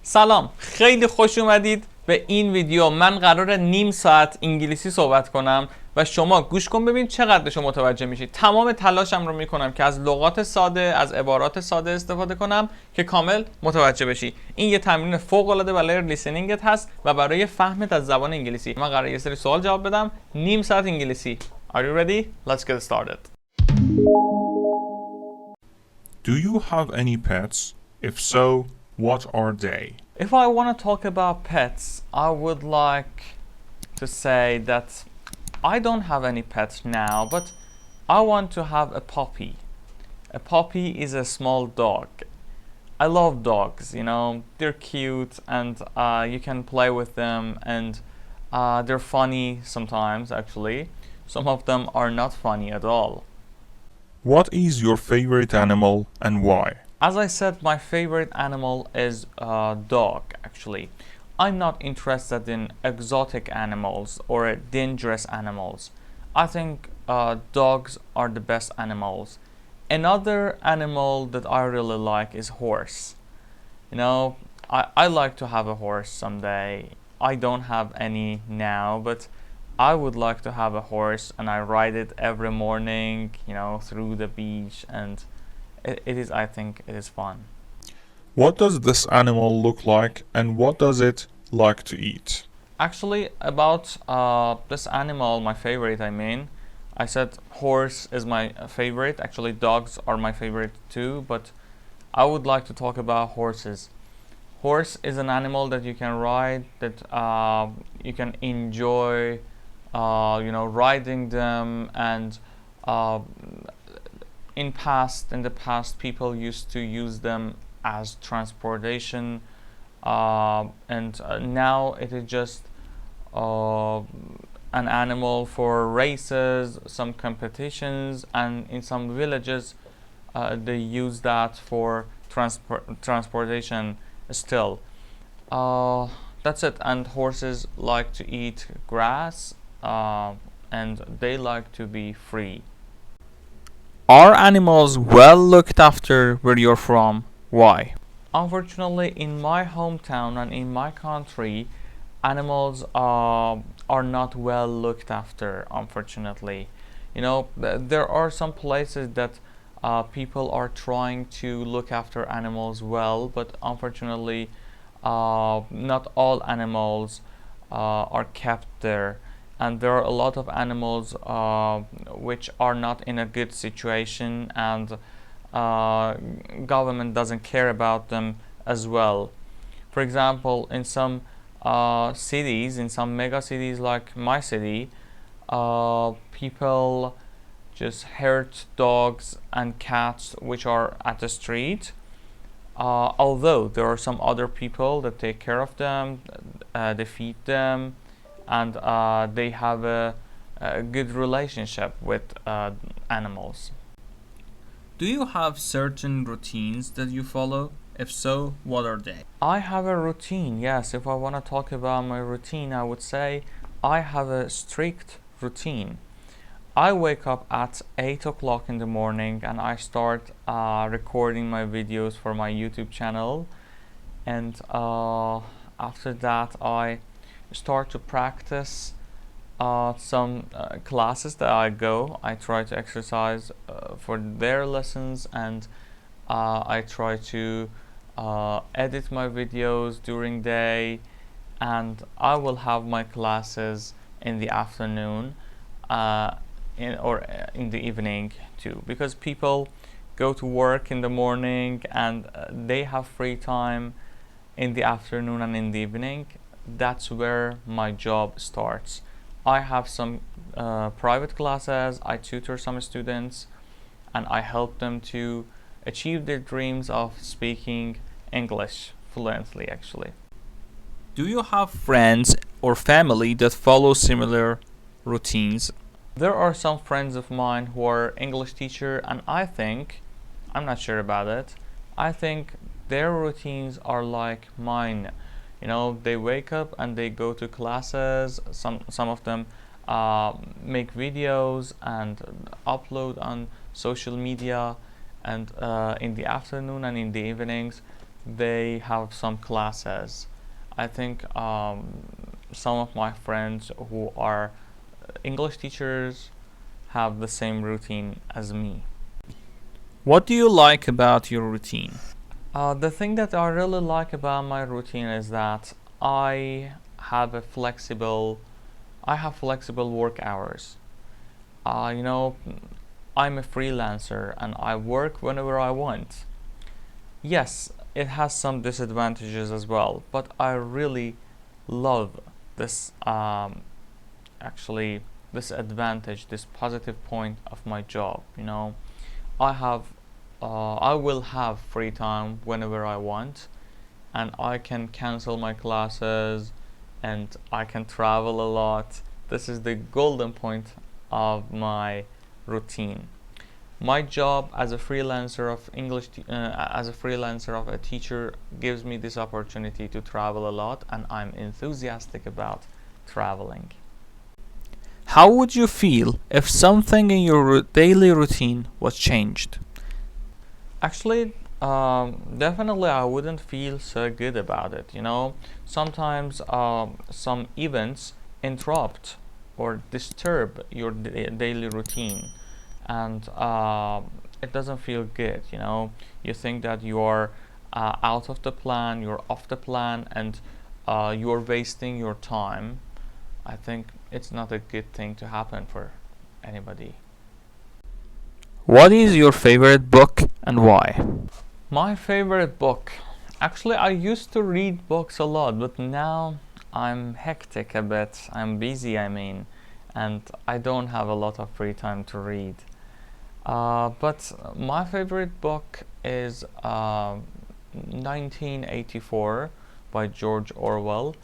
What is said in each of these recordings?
سلام، خیلی خوش اومدید به این ویدیو. من قراره نیم ساعت انگلیسی صحبت کنم و شما گوش کن ببین چقدرشو متوجه میشید. تمام تلاشم رو میکنم که از لغات ساده، از عبارات ساده استفاده کنم که کامل متوجه بشی. این یه تمرین فوق العاده برای لیسنینگت هست و برای فهمت از زبان انگلیسی. من قراره یه سری سوال جواب بدم، نیم ساعت انگلیسی. Are you ready? Let's get started. Do you have any pets? If so, what are they? If I want to talk about pets, I would like to say that I don't have any pets now, but I want to have a puppy. A puppy is a small dog. I love dogs, you know, they're cute and you can play with them and they're funny sometimes actually. Some of them are not funny at all. What is your favorite animal and why? As I said, my favorite animal is dog actually. I'm not interested in exotic animals or dangerous animals. I think dogs are the best animals. Another animal that I really like is horse. You know, I like to have a horse someday. I don't have any now, but I would like to have a horse and I ride it every morning, you know, through the beach, and it is, I think it is fun. What does this animal look like and what does it like to eat? Actually, about this animal, my favorite, I said horse is my favorite. Actually, dogs are my favorite too, but I would like to talk about horses. Horse is an animal that you can ride, that you can enjoy, you know, riding them. And in the past, people used to use them as transportation. And now it is just an animal for races, some competitions, and in some villages they use that for transportation still. That's it. And horses like to eat grass and they like to be free. Are animals well looked after where you're from? Why? Unfortunately, in my hometown and in my country, animals are not well looked after, unfortunately. You know, there are some places that people are trying to look after animals well, but unfortunately, not all animals are kept there. And there are a lot of animals which are not in a good situation, and government doesn't care about them as well. For example, in some cities, in some mega cities like my city, people just hurt dogs and cats which are at the street. Although there are some other people that take care of them, they feed them, and they have a good relationship with animals. Do you have certain routines that you follow? If so, what are they? I have a routine, yes. If I want to talk about my routine, I would say I have a strict routine. I wake up at 8 o'clock in the morning and I start recording my videos for my YouTube channel. And after that, I start to practice some classes that I go. I try to exercise for their lessons, and I try to edit my videos during day, and I will have my classes in the afternoon or in the evening too, because people go to work in the morning and they have free time in the afternoon and in the evening. That's where my job starts. I have some private classes, I tutor some students, and I help them to achieve their dreams of speaking English fluently actually. Do you have friends or family that follow similar routines? There are some friends of mine who are English teacher, and I think, I'm not sure about it, I think their routines are like mine. You know, they wake up and they go to classes. Some of them make videos and upload on social media, and in the afternoon and in the evenings they have some classes. I think some of my friends who are English teachers have the same routine as me. What do you like about your routine? The thing that I really like about my routine is that I have flexible work hours. You know, I'm a freelancer and I work whenever I want. Yes, it has some disadvantages as well, but I really love this this advantage, this positive point of my job. You know, I will have free time whenever I want, and I can cancel my classes and I can travel a lot. This is the golden point of my routine. My job as a freelancer of a teacher gives me this opportunity to travel a lot, and I'm enthusiastic about traveling. How would you feel if something in your daily routine was changed? Actually, definitely I wouldn't feel so good about it. You know, sometimes some events interrupt or disturb your daily routine, and it doesn't feel good. You know, you think that you are out of the plan, you're off the plan, and you're wasting your time. I think it's not a good thing to happen for anybody. What is your favorite book and why? My favorite book. Actually, I used to read books a lot, but now I'm hectic a bit. I'm busy, I mean, and I don't have a lot of free time to read. But my favorite book is 1984 by George Orwell.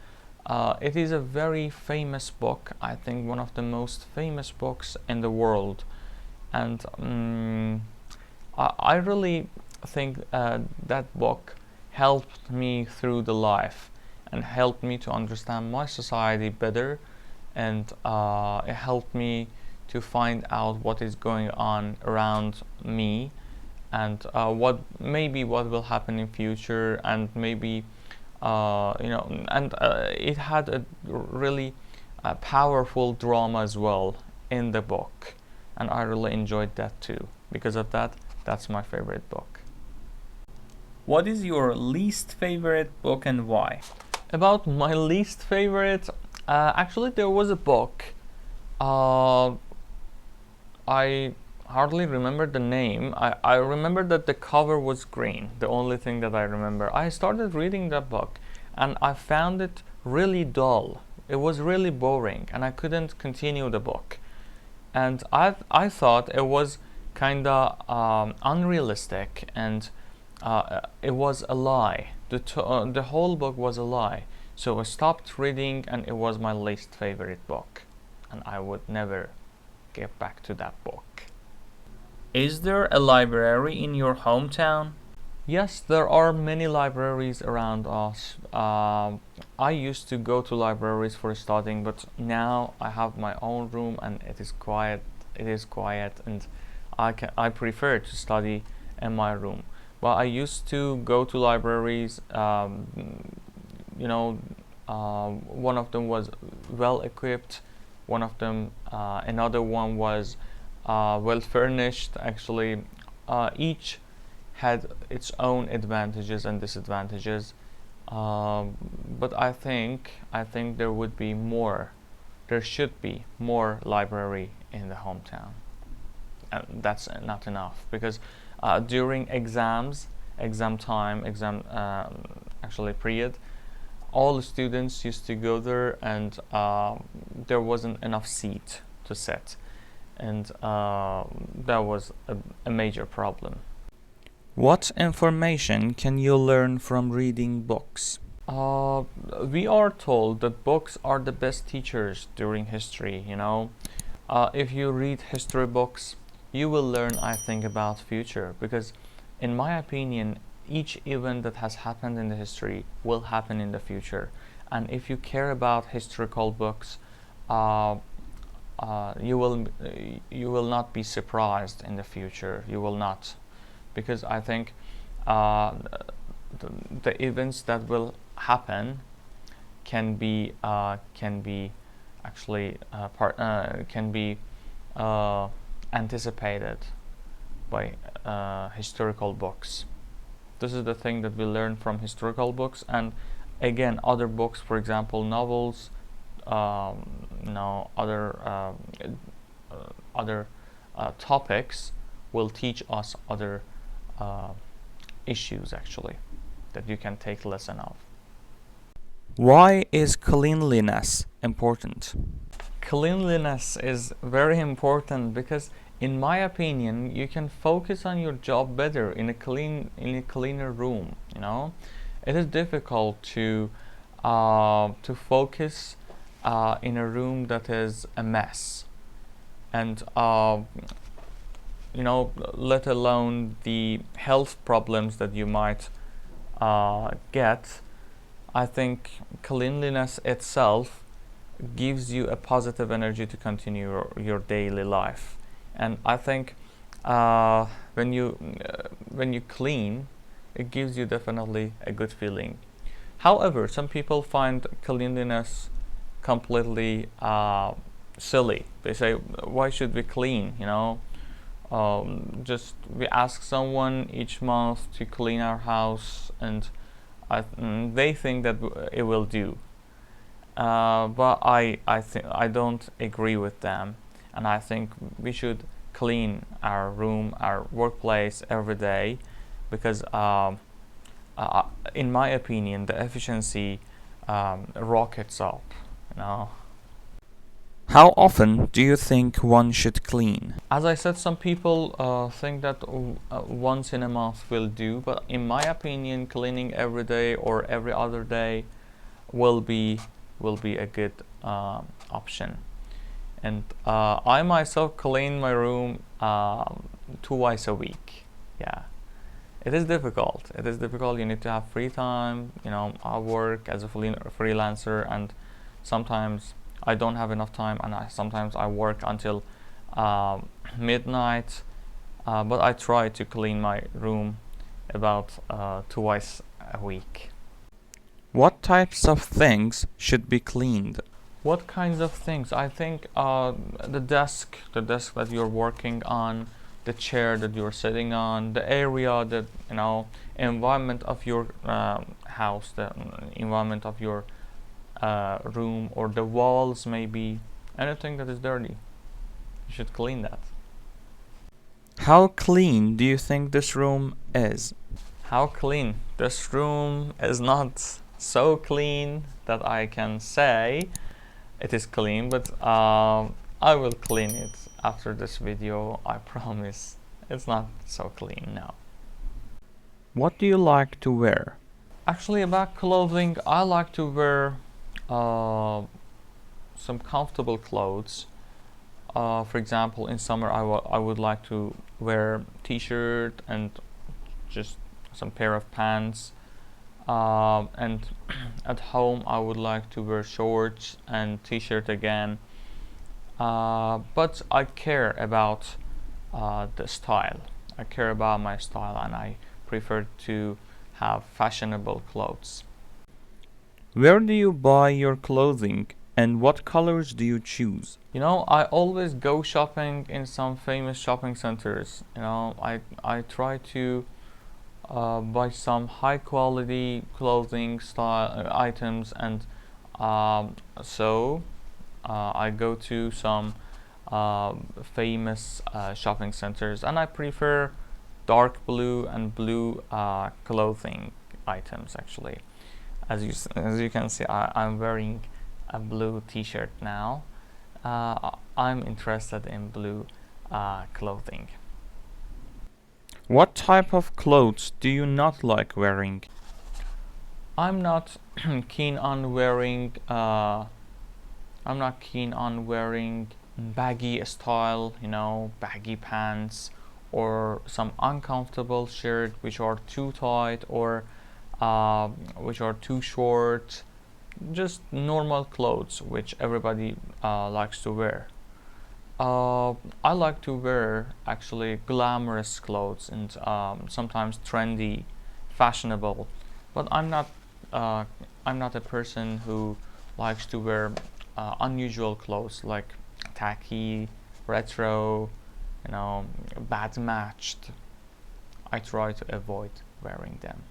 It is a very famous book. I think one of the most famous books in the world. And I really think that book helped me through the life and helped me to understand my society better, and it helped me to find out what is going on around me, and what will happen in future, and maybe it had a really powerful drama as well in the book, and I really enjoyed that too. Because of that, that's my favorite book. What is your least favorite book and why? About my least favorite, actually there was a book. I hardly remember the name. I remember that the cover was green. The only thing that I remember. I started reading that book and I found it really dull. It was really boring and I couldn't continue the book. And I thought it was kinda unrealistic, and it was a lie. The whole book was a lie. So I stopped reading, and it was my least favorite book, and I would never get back to that book. Is there a library in your hometown? Yes, there are many libraries around us. I used to go to libraries for studying, but now I have my own room and it is quiet. And I prefer to study in my room. Well, I used to go to libraries. One of them was well equipped. Another one was well furnished. Actually, each had its own advantages and disadvantages, but I think there should be more library in the hometown. That's not enough, because during exam period, all the students used to go there, and there wasn't enough seat to sit, and that was a major problem. What information can you learn from reading books? We are told that books are the best teachers during history. If you read history books, you will learn, I think, about future, because in my opinion, each event that has happened in the history will happen in the future. And if you care about historical books, you will not be surprised in the future. You will not, because I think the events that will happen can be actually can be anticipated by historical books. This is the thing that we learn from historical books, and again other books, for example novels, other topics will teach us other issues actually that you can take lesson of. Why is cleanliness important? Cleanliness is very important because, in my opinion, you can focus on your job better in a cleaner room. You know, it is difficult to focus in a room that is a mess, and let alone the health problems that you might get. I think cleanliness itself gives you a positive energy to continue your daily life, and I think when you clean, it gives you definitely a good feeling. However, some people find cleanliness completely silly. They say, why should we clean? Just we ask someone each month to clean our house, and they think that it will do. But I don't agree with them, and I think we should clean our room, our workplace every day, because in my opinion, the efficiency rockets up. How often do you think one should clean? As I said, some people think that once in a month will do, but in my opinion, cleaning every day or every other day will be a good option. And I myself clean my room twice a week. Yeah, it is difficult. You need to have free time. I work as a freelancer, and sometimes I don't have enough time, and sometimes I work until midnight. But I try to clean my room about twice a week. What types of things should be cleaned? What kinds of things? I think the desk that you're working on, the chair that you're sitting on, the area that environment of your house, the environment of your room, or the walls, maybe anything that is dirty. You should clean that. How clean do you think this room is? How clean? This room is not so clean that I can say it is clean, but I will clean it after this video. I promise. It's not so clean now. What do you like to wear? Actually, about clothing, I like to wear some comfortable clothes. For example, in summer I would like to wear t-shirt and just some pair of pants, and at home I would like to wear shorts and t-shirt again, but I care about the style. I care about my style, and I prefer to have fashionable clothes. Where do you buy your clothing, and what colors do you choose? I always go shopping in some famous shopping centers. I try to buy some high quality clothing style items, and so I go to some famous shopping centers, and I prefer dark blue and blue clothing items actually. As you can see, I'm wearing a blue t-shirt now. I'm interested in blue clothing. What type of clothes do you not like wearing? I'm not keen on wearing baggy style, baggy pants, or some uncomfortable shirt which are too tight or which are too short. Just normal clothes which everybody likes to wear. I like to wear actually glamorous clothes and sometimes trendy, fashionable But I'm not a person who likes to wear unusual clothes like tacky, retro, bad matched. I try to avoid wearing them.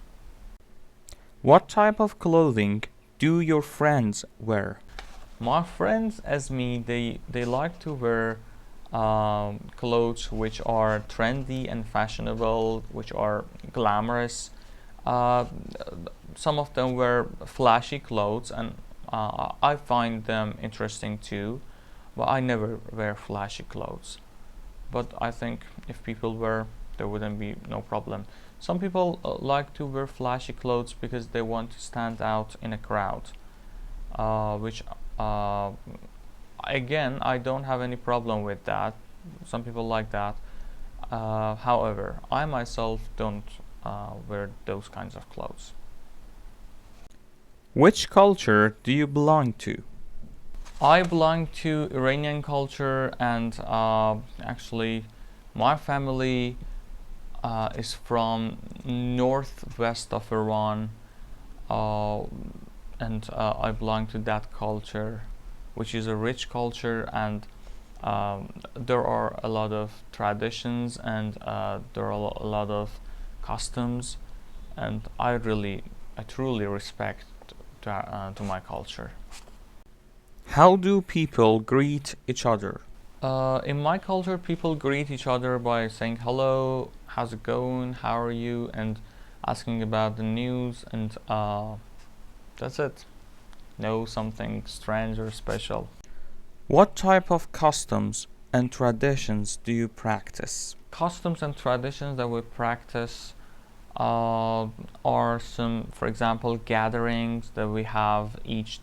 What type of clothing do your friends wear? My friends, as me, they like to wear clothes which are trendy and fashionable, which are glamorous. Some of them wear flashy clothes, and I find them interesting too. But I never wear flashy clothes. But I think if people wear, there wouldn't be no problem. Some people like to wear flashy clothes because they want to stand out in a crowd, which again, I don't have any problem with that. Some people like that. However, I myself don't wear those kinds of clothes. Which culture do you belong to? I belong to Iranian culture, and actually my family is from northwest of Iran, and I belong to that culture, which is a rich culture, and there are a lot of traditions, and there are a lot of customs, and I truly respect to my culture. How do people greet each other? In my culture, people greet each other by saying hello, how's it going, how are you, and asking about the news, and that's it. No something strange or special. What type of customs and traditions do you practice? Customs and traditions that we practice are some, for example, gatherings that we have each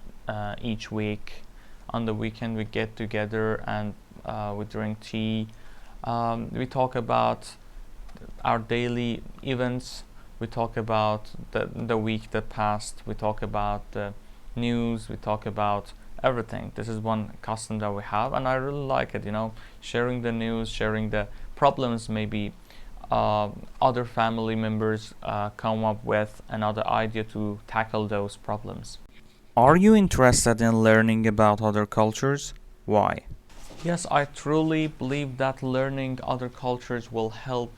week. On the weekend, we get together and we drink tea. We talk about our daily events. We talk about the week that passed. We talk about the news. We talk about everything. This is one custom that we have, and I really like it. Sharing the news, sharing the problems. Maybe other family members come up with another idea to tackle those problems. Are you interested in learning about other cultures? Why? Yes, I truly believe that learning other cultures will help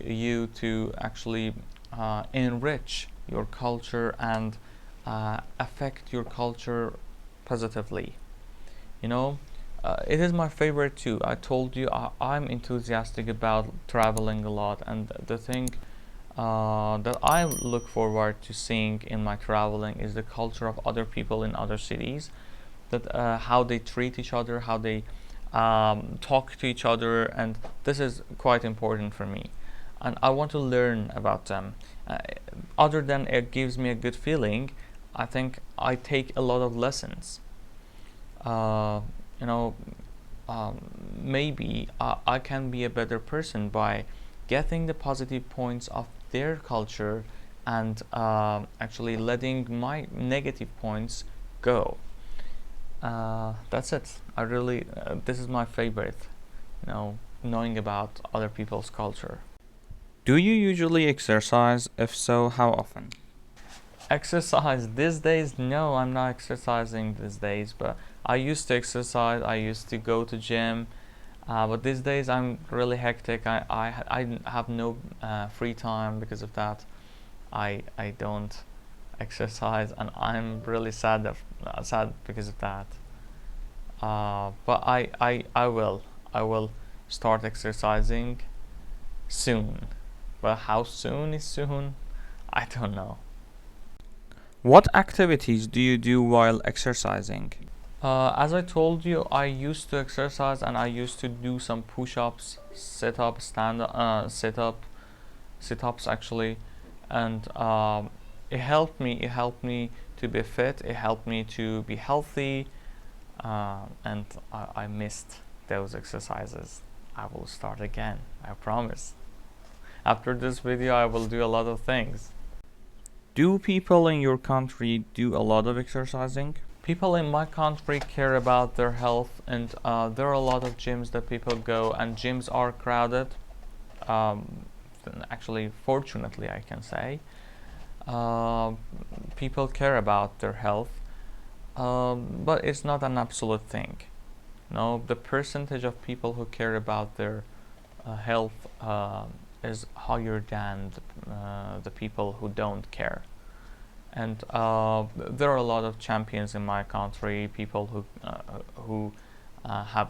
you to actually enrich your culture and affect your culture positively. It is my favorite too. I told you I'm enthusiastic about traveling a lot, and the thing that I look forward to seeing in my traveling is the culture of other people in other cities, that how they treat each other, how they talk to each other, and this is quite important for me, and I want to learn about them. Other than it gives me a good feeling, I think I take a lot of lessons. Maybe I can be a better person by getting the positive points of their culture and actually letting my negative points go. That's it. I really, this is my favorite, knowing about other people's culture. Do you usually exercise? If so, how often? Exercise these days? No, I'm not exercising these days, but I used to exercise. I used to go to gym, but these days I'm really hectic. I have no free time because of that. I don't exercise, and I'm really sad because of that. But I will start exercising soon. But how soon is soon? I don't know. What activities do you do while exercising? As I told you, I used to exercise, and I used to do some push-ups, sit-ups actually, and it helped me. It helped me to be fit. It helped me to be healthy, and I missed those exercises. I will start again. I promise. After this video, I will do a lot of things. Do people in your country do a lot of exercising? People in my country care about their health, and there are a lot of gyms that people go, and gyms are crowded. Actually, fortunately, I can say. people care about their health, but it's not an absolute thing. No, the percentage of people who care about their health is higher than the people who don't care. And there are a lot of champions in my country, people who have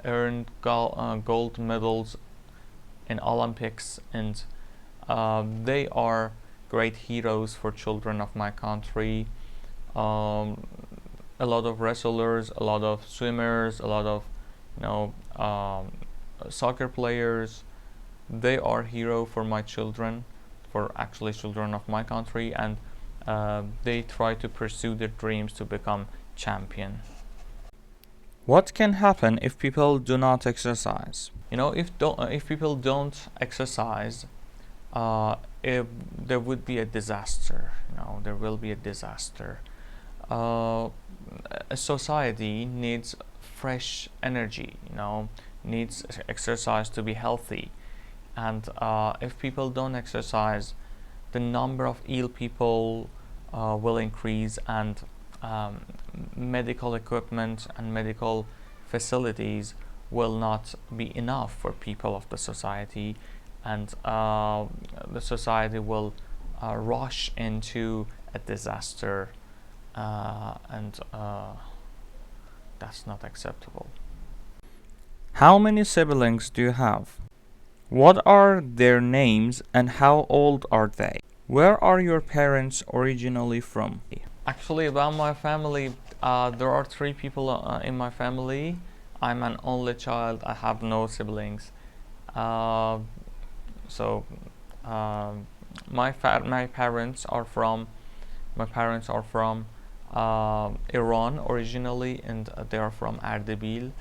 earned gold medals in Olympics, and they are great heroes for children of my country. A lot of wrestlers, a lot of swimmers, a lot of soccer players. They are hero for my children, for actually children of my country, and they try to pursue their dreams to become champion. What can happen if people do not exercise? If people don't exercise, there would be a disaster. There will be a disaster. A society needs fresh energy, needs exercise to be healthy. And if people don't exercise, the number of ill people will increase, and medical equipment and medical facilities will not be enough for people of the society, and the society will rush into a disaster, and that's not acceptable. How many siblings do you have? What are their names and how old are they? Where are your parents originally from? Actually, about my family, there are 3 people in my family. I'm an only child. I have no siblings. My parents are from Iran originally, and they are from Ardabil.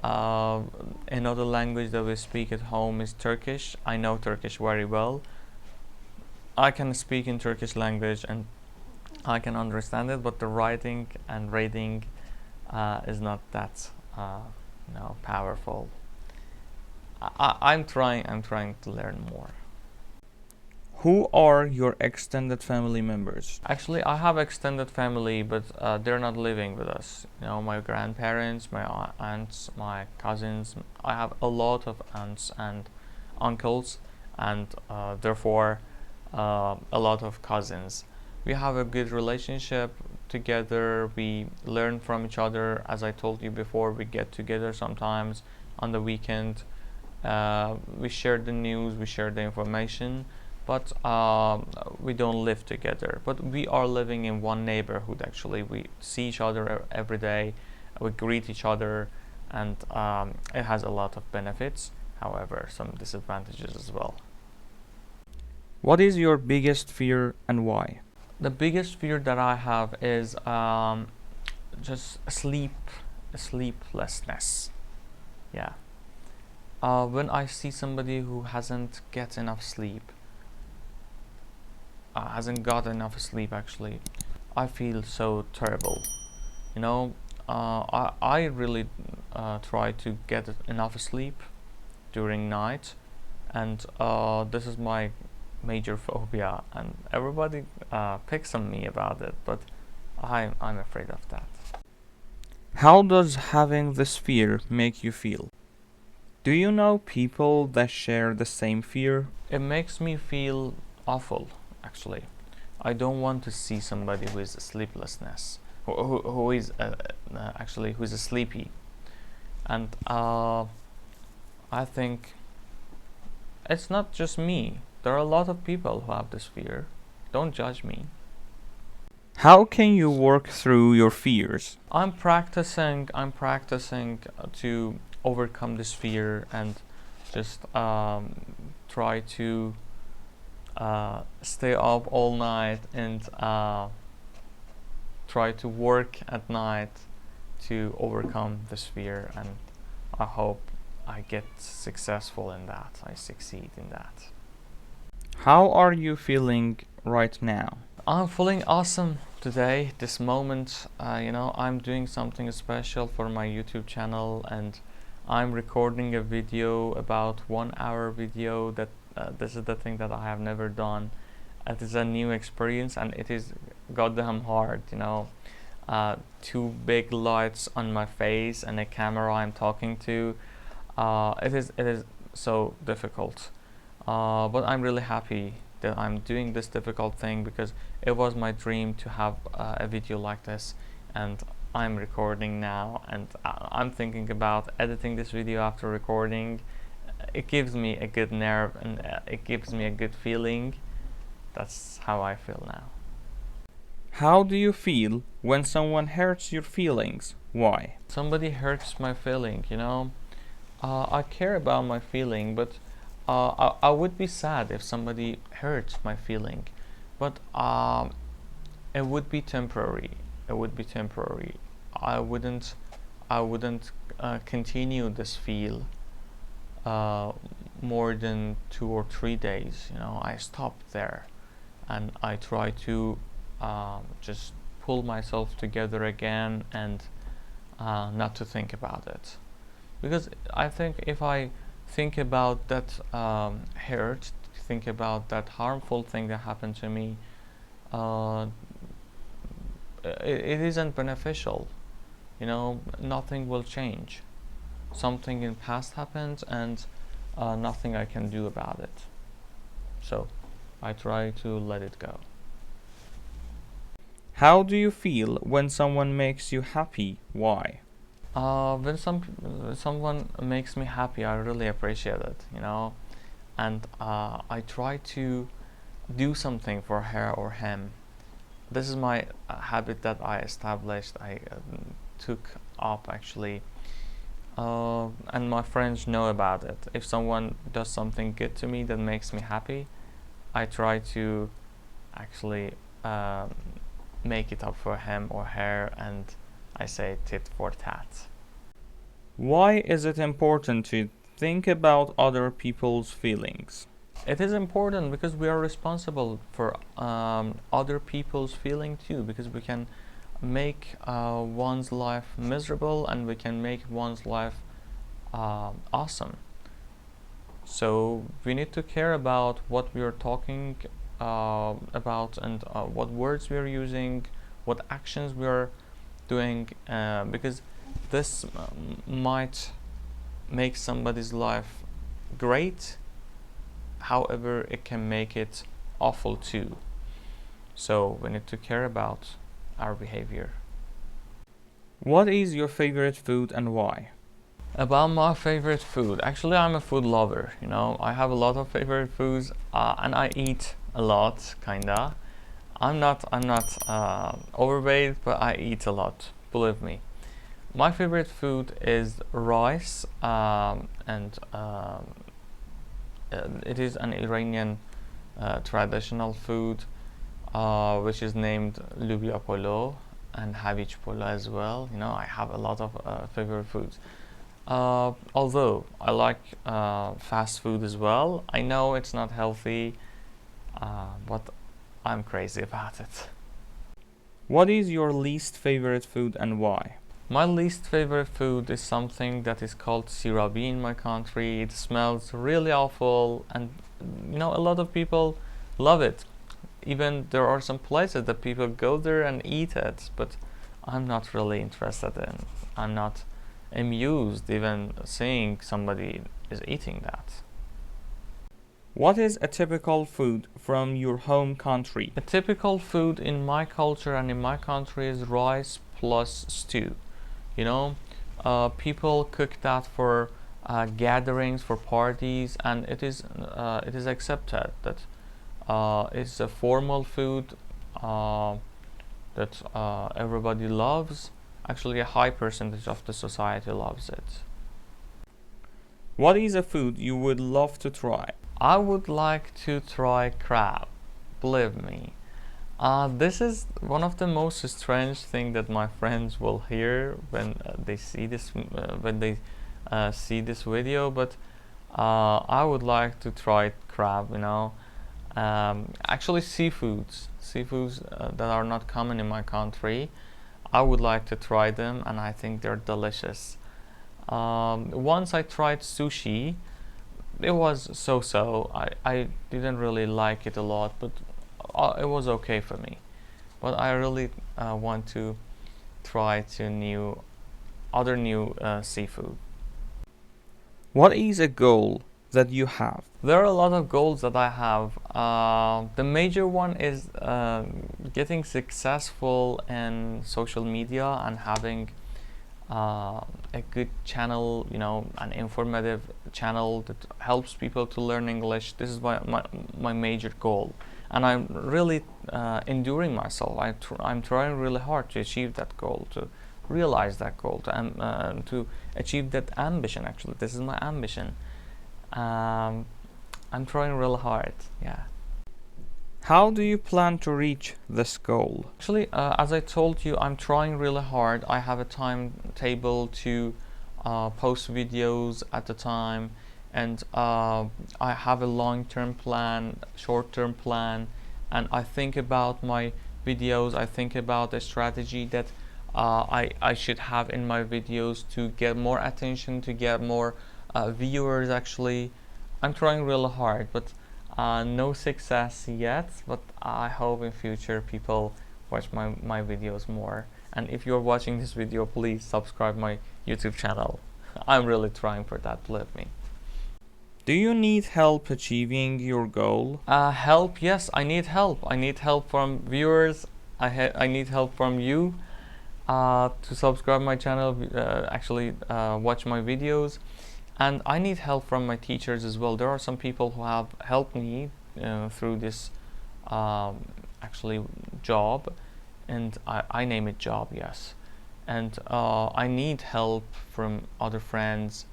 Another language that we speak at home is Turkish. I know Turkish very well. I can speak in Turkish language and I can understand it, but the writing and reading is not that powerful. I'm trying to learn more. Who are your extended family members? Actually, I have extended family, but they're not living with us. My grandparents, my aunts, my cousins. I have a lot of aunts and uncles, and therefore a lot of cousins. We have a good relationship together. We learn from each other. As I told you before, we get together sometimes on the weekend. We share the news, we share the information, but we don't live together. But we are living in one neighborhood. Actually, we see each other every day. We greet each other, and it has a lot of benefits. However, some disadvantages as well. What is your biggest fear and why? The biggest fear that I have is just sleeplessness. Yeah. When I see somebody who hasn't got enough sleep, actually, I feel so terrible. I really try to get enough sleep during night, and this is my major phobia, and everybody picks on me about it, but I'm afraid of that. How does having this fear make you feel? Do you know people that share the same fear? It makes me feel awful, actually. I don't want to see somebody who is sleeplessness, who is sleepy, and I think it's not just me. There are a lot of people who have this fear. Don't judge me. How can you work through your fears? I'm practicing to overcome this fear, and just try to stay up all night, and try to work at night to overcome this fear, and I hope I get successful in that. I succeed in that. How are you feeling right now? I'm feeling awesome today, this moment. I'm doing something special for my YouTube channel, and I'm recording a video, about 1 hour video, that this is the thing that I have never done. it is a new experience, and it is goddamn hard, you know. Two big lights on my face and a camera I'm talking to. It is so difficult. But I'm really happy that I'm doing this difficult thing, because it was my dream to have a video like this, and I'm recording now, and I'm thinking about editing this video after recording. It gives me a good nerve, and it gives me a good feeling. That's how I feel now. How do you feel when someone hurts your feelings? Why? Somebody hurts my feeling, you know. I care about my feeling, but I would be sad if somebody hurts my feeling, but it would be temporary. It would be temporary. I wouldn't continue this feel more than 2 or 3 days. You know, I stopped there, and I try to just pull myself together again, and not to think about it, because I think if I think about that hurt, think about that harmful thing that happened to me, it isn't beneficial. You know, nothing will change. Something in past happened, and nothing I can do about it. So I try to let it go. How do you feel when someone makes you happy? Why? When someone makes me happy, I really appreciate it, you know, and I try to do something for her or him. This is my habit that I established. I took up actually, and my friends know about it. If someone does something good to me that makes me happy, I try to actually make it up for him or her, and I say tit for tat. Why is it important to think about other people's feelings? It is important because we are responsible for other people's feeling too, because we can make one's life miserable, and we can make one's life awesome. So we need to care about what we are talking about, and what words we are using, what actions we are doing, because this might make somebody's life great, however it can make it awful too. So we need to care about our behavior. What is your favorite food and why? About my favorite food, actually I'm a food lover, you know. I have a lot of favorite foods, and I eat a lot, kinda. I'm not overweight, but I eat a lot, believe me. My favorite food is rice, and it is an Iranian traditional food, which is named lubia polo and havich polo as well. You know, I have a lot of favorite foods. Although I like fast food as well. I know it's not healthy, but I'm crazy about it. What is your least favorite food and why? My least favorite food is something that is called sirabi in my country. It smells really awful, and you know, a lot of people love it. Even there are some places that people go there and eat it, but I'm not really interested in. I'm not amused even seeing somebody is eating that. What is a typical food from your home country? A typical food in my culture and in my country is rice plus stew. You know, people cook that for gatherings, for parties, and it is accepted that it's a formal food that everybody loves. Actually, a high percentage of the society loves it. What is a food you would love to try? I would like to try crab, believe me. This is one of the most strange thing that my friends will hear when they see this see this video. But I would like to try crab. You know, actually seafoods that are not common in my country. I would like to try them, and I think they're delicious. Once I tried sushi. It was so-so. I didn't really like it a lot, but it was okay for me. But I really want to try to other new seafood. What is a goal that you have? There are a lot of goals that I have. The major one is getting successful in social media and having a good channel, an informative channel that helps people to learn English. This is my major goal, and I'm really enduring myself. I'm trying really hard to achieve that goal, to realize that goal, to achieve that ambition. Actually, this is my ambition. I'm trying real hard, yeah. How do you plan to reach this goal? Actually, as I told you, I'm trying really hard. I have a timetable to post videos at a time, and I have a long-term plan, short-term plan, and I think about my videos. I think about a strategy that I should have in my videos to get more attention, to get more viewers. Actually, I'm trying really hard, but no success yet, but I hope in future people watch my videos more. And if you're watching this video, please subscribe my YouTube channel. I'm really trying for that, believe me. Do you need help achieving your goal? Help, yes, I need help. I need help from viewers. I need help from you to subscribe my channel, watch my videos. And I need help from my teachers as well. There are some people who have helped me through this job, and I name it job, yes. And I need help from other friends.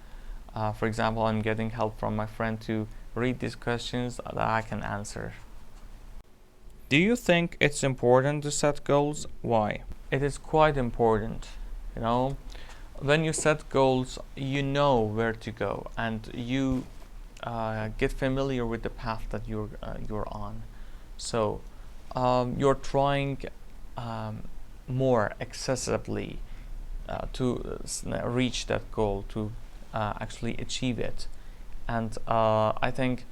For example, I'm getting help from my friend to read these questions that I can answer. Do you think it's important to set goals? Why? It is quite important, When you set goals, you know where to go, and you get familiar with the path that you're on. So you're trying more excessively to reach that goal, to actually achieve it, and I think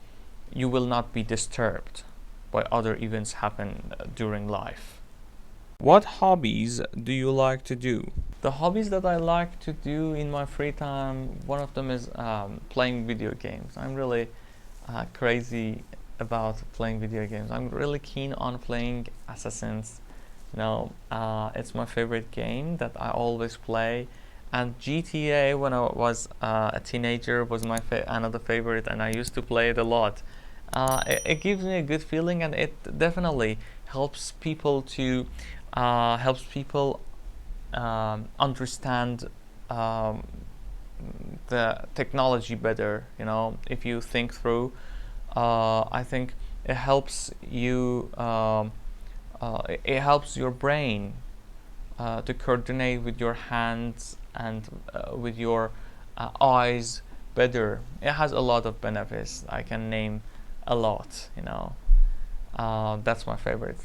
you will not be disturbed by other events happen during life. What hobbies do you like to do? The hobbies that I like to do in my free time, one of them is playing video games. I'm really crazy about playing video games. I'm really keen on playing Assassins. It's my favorite game that I always play. And GTA, when I was a teenager, was my another favorite, and I used to play it a lot. It gives me a good feeling, and it definitely helps people to understand the technology better. If you think through, I think it helps you. It helps your brain to coordinate with your hands and with your eyes better. It has a lot of benefits. I can name a lot. That's my favorite.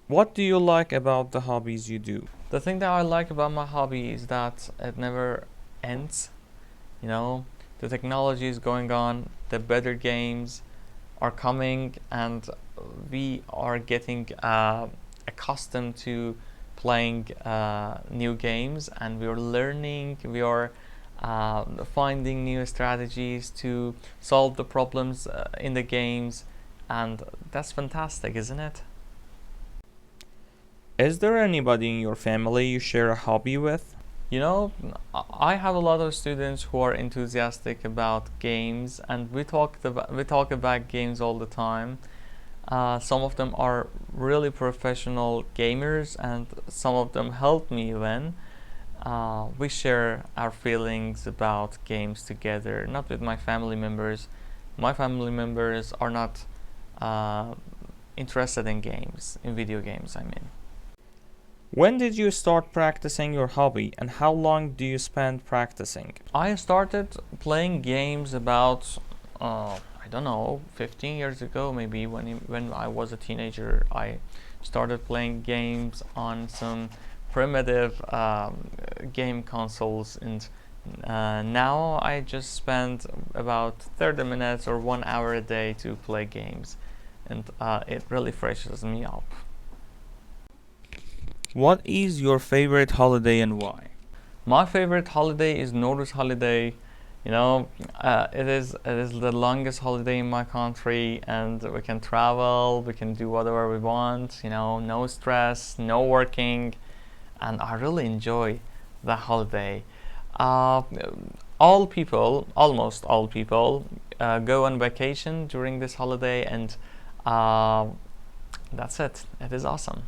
What do you like about the hobbies you do? The thing that I like about my hobby is that it never ends. The technology is going on, the better games are coming, and we are getting accustomed to playing new games, and we are learning, we are finding new strategies to solve the problems in the games, and that's fantastic, isn't it? Is there anybody in your family you share a hobby with? I have a lot of students who are enthusiastic about games, and we talk about games all the time. Some of them are really professional gamers, and some of them help me when we share our feelings about games together. Not with my family members. My family members are not interested in games, in video games, I mean. When did you start practicing your hobby, and how long do you spend practicing? I started playing games about 15 years ago, maybe. When I was a teenager, I started playing games on some primitive game consoles, and now I just spend about 30 minutes or 1 hour a day to play games. and it really freshes me up. What is your favorite holiday and why? My favorite holiday is Nowruz holiday. You know, it is the longest holiday in my country, and we can travel, we can do whatever we want. You know, no stress, no working, and I really enjoy the holiday. Almost all people, go on vacation during this holiday, and that's it. It is awesome.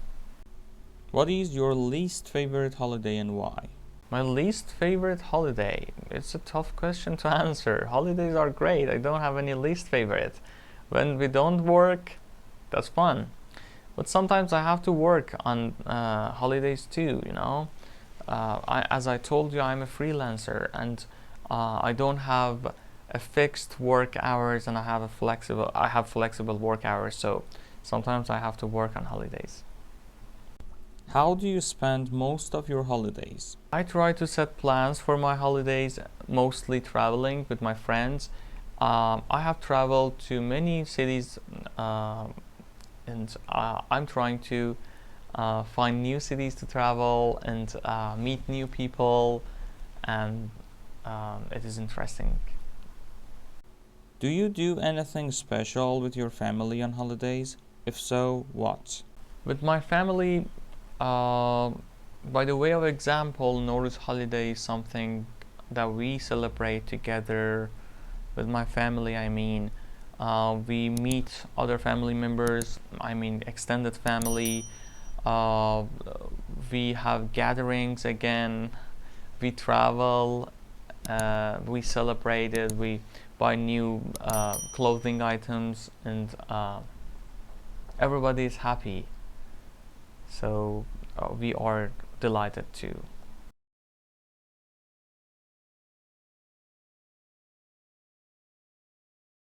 What is your least favorite holiday and why? My least favorite holiday. It's a tough question to answer. Holidays are great. I don't have any least favorite. When we don't work, that's fun. But sometimes I have to work on holidays too, you know. As I told you, I'm a freelancer, and I don't have a fixed work hours, and I have flexible work hours, so sometimes I have to work on holidays. How do you spend most of your holidays? I try to set plans for my holidays, mostly traveling with my friends. I have traveled to many cities, and I'm trying to find new cities to travel and meet new people, and it is interesting. Do you do anything special with your family on holidays? If so, what? With my family, by the way of example, Nowruz holiday is something that we celebrate together with my family. I mean, we meet other family members, I mean extended family. We have gatherings again, we travel, we celebrate it, we buy new clothing items, and everybody is happy. So we are delighted to